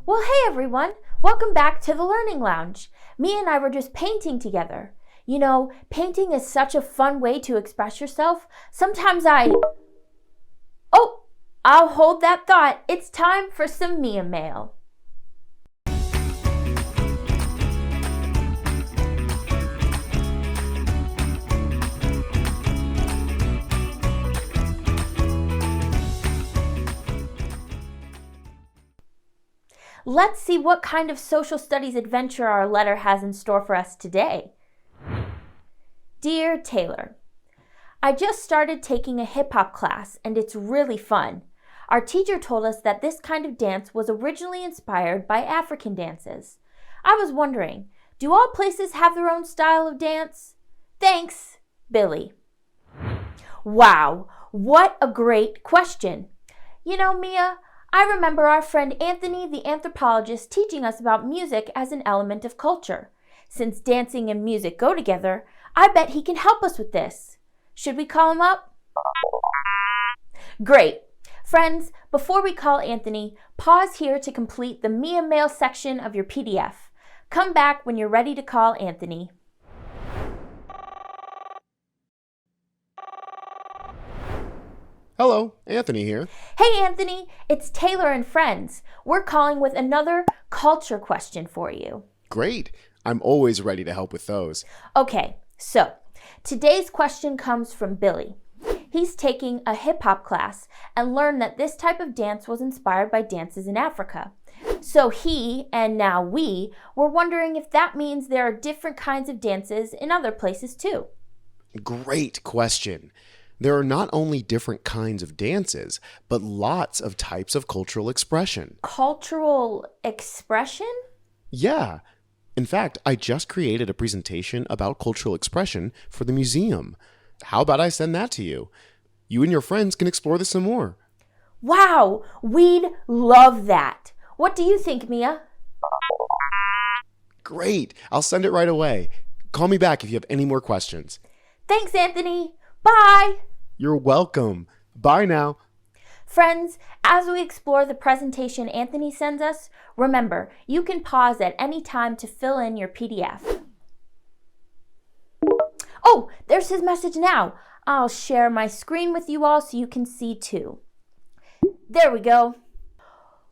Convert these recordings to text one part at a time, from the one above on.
Well, hey everyone! Welcome back to the Learning Lounge. Mia and I were just painting together. You know, painting is such a fun way to express yourself. Oh, I'll hold that thought. It's time for some Mia mail. Let's see what kind of social studies adventure our letter has in store for us today. Dear Taylor, I just started taking a hip-hop class and it's really fun. Our teacher told us that this kind of dance was originally inspired by African dances. I was wondering, do all places have their own style of dance? Thanks, Billy. Wow, what a great question. You know, Mia, I remember our friend Anthony, the anthropologist, teaching us about music as an element of culture. Since dancing and music go together, I bet he can help us with this. Should we call him up? Great. Friends, before we call Anthony, pause here to complete the Mia Mail section of your PDF. Come back when you're ready to call Anthony. Hello, Anthony here. Hey Anthony, it's Taylor and friends. We're calling with another culture question for you. Great. I'm always ready to help with those. Okay, so today's question comes from Billy. He's taking a hip-hop class and learned that this type of dance was inspired by dances in Africa. So he, and now we, were wondering if that means there are different kinds of dances in other places too. Great question. There are not only different kinds of dances, but lots of types of cultural expression. Cultural expression? Yeah. In fact, I just created a presentation about cultural expression for the museum. How about I send that to you? You and your friends can explore this some more. Wow, we'd love that. What do you think, Mia? Great. I'll send it right away. Call me back if you have any more questions. Thanks, Anthony. Bye. You're welcome. Bye now. Friends, as we explore the presentation Anthony sends us, remember, you can pause at any time to fill in your PDF. Oh, there's his message now. I'll share my screen with you all so you can see too. There we go.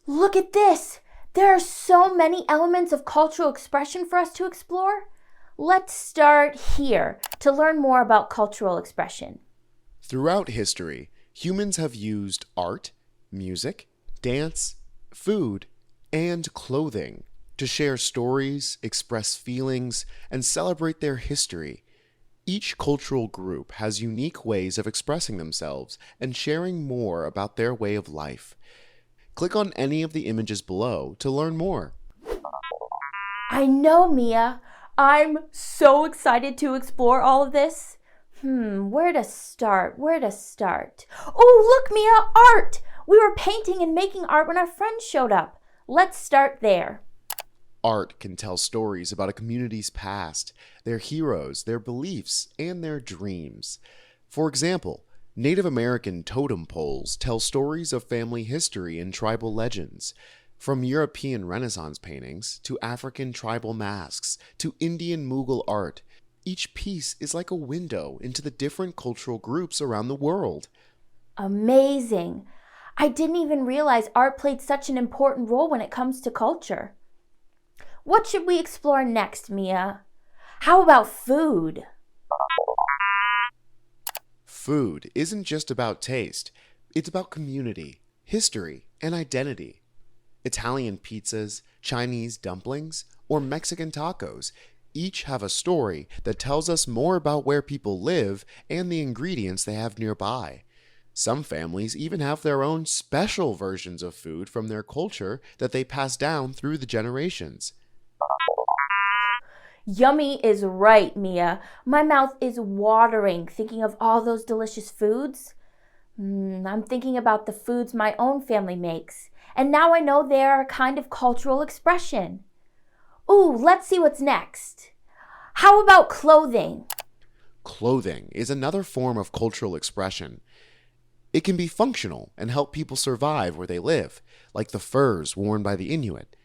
Look at this. There are so many elements of cultural expression for us to explore. Let's start here to learn more about cultural expression. Throughout history, humans have used art, music, dance, food, and clothing to share stories, express feelings, and celebrate their history. Each cultural group has unique ways of expressing themselves and sharing more about their way of life. Click on any of the images below to learn more. I know, Mia. I'm so excited to explore all of this. Where to start? Oh, look, Mia, art! We were painting and making art when our friends showed up. Let's start there. Art can tell stories about a community's past, their heroes, their beliefs, and their dreams. For example, Native American totem poles tell stories of family history and tribal legends. From European Renaissance paintings to African tribal masks to Indian Mughal art, each piece is like a window into the different cultural groups around the world. Amazing. I didn't even realize art played such an important role when it comes to culture. What should we explore next, Mia? How about food? Food isn't just about taste. It's about community, history, and identity. Italian pizzas, Chinese dumplings, or Mexican tacos each have a story that tells us more about where people live and the ingredients they have nearby. Some families even have their own special versions of food from their culture that they pass down through the generations. Yummy is right, Mia. My mouth is watering thinking of all those delicious foods. I'm thinking about the foods my own family makes, and now I know they are a kind of cultural expression. Ooh, let's see what's next. How about clothing? Clothing is another form of cultural expression. It can be functional and help people survive where they live, like the furs worn by the Inuit.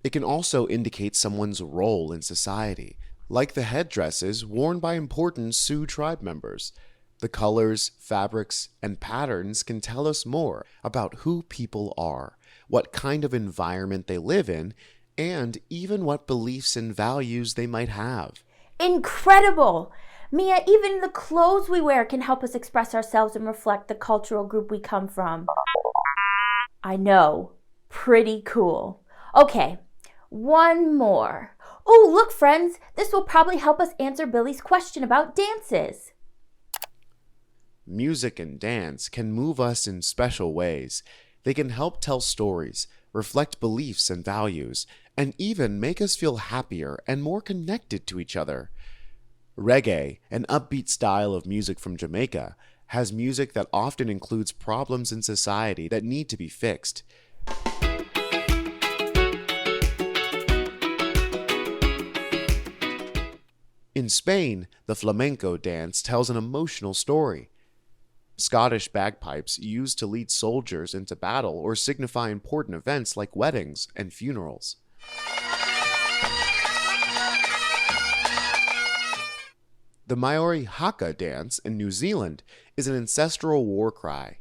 It can also indicate someone's role in society, like the headdresses worn by important Sioux tribe members. The colors, fabrics, and patterns can tell us more about who people are, what kind of environment they live in, and even what beliefs and values they might have. Incredible! Mia, even the clothes we wear can help us express ourselves and reflect the cultural group we come from. I know. Pretty cool. Okay, one more. Oh, look, friends, this will probably help us answer Billy's question about dances. Music and dance can move us in special ways. They can help tell stories, reflect beliefs and values, and even make us feel happier and more connected to each other. Reggae, an upbeat style of music from Jamaica, has music that often includes problems in society that need to be fixed. In Spain, the flamenco dance tells an emotional story. Scottish bagpipes used to lead soldiers into battle or signify important events like weddings and funerals. The Maori haka dance in New Zealand is an ancestral war cry.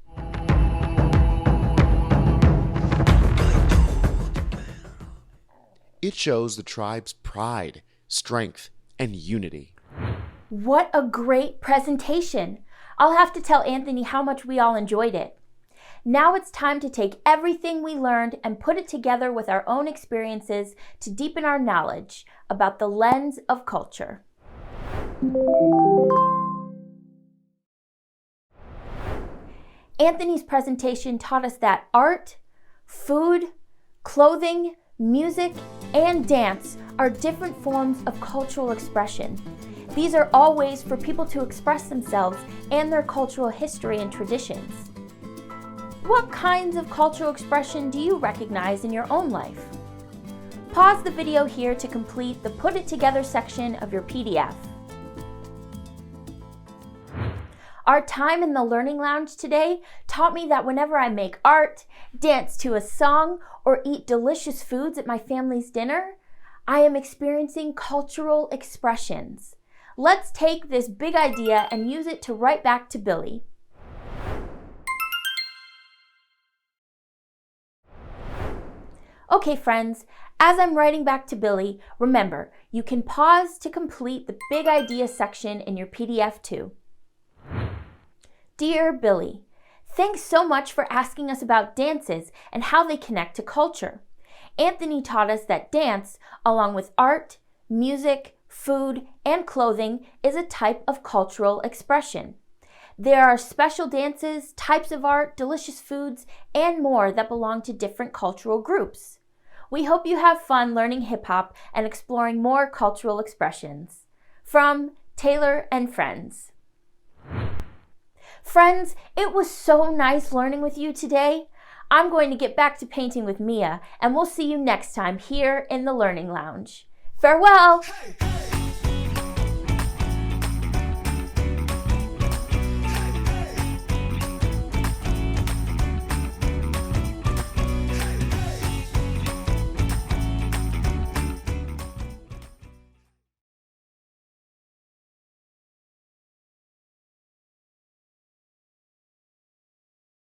It shows the tribe's pride, strength, and unity. What a great presentation! I'll have to tell Anthony how much we all enjoyed it. Now it's time to take everything we learned and put it together with our own experiences to deepen our knowledge about the lens of culture. Anthony's presentation taught us that art, food, clothing, music, and dance are different forms of cultural expression. These are all ways for people to express themselves and their cultural history and traditions. What kinds of cultural expression do you recognize in your own life? Pause the video here to complete the Put It Together section of your PDF. Our time in the Learning Lounge today taught me that whenever I make art, dance to a song, or eat delicious foods at my family's dinner, I am experiencing cultural expressions. Let's take this big idea and use it to write back to Billy. Okay, friends, as I'm writing back to Billy, remember, you can pause to complete the big idea section in your PDF too. Dear Billy, thanks so much for asking us about dances and how they connect to culture. Anthony taught us that dance, along with art, music, food, and clothing, is a type of cultural expression. There are special dances, types of art, delicious foods, and more that belong to different cultural groups. We hope you have fun learning hip-hop and exploring more cultural expressions. From Taylor and Friends. Friends, it was so nice learning with you today. I'm going to get back to painting with Mia, and we'll see you next time here in the Learning Lounge. Farewell! Hey, hey.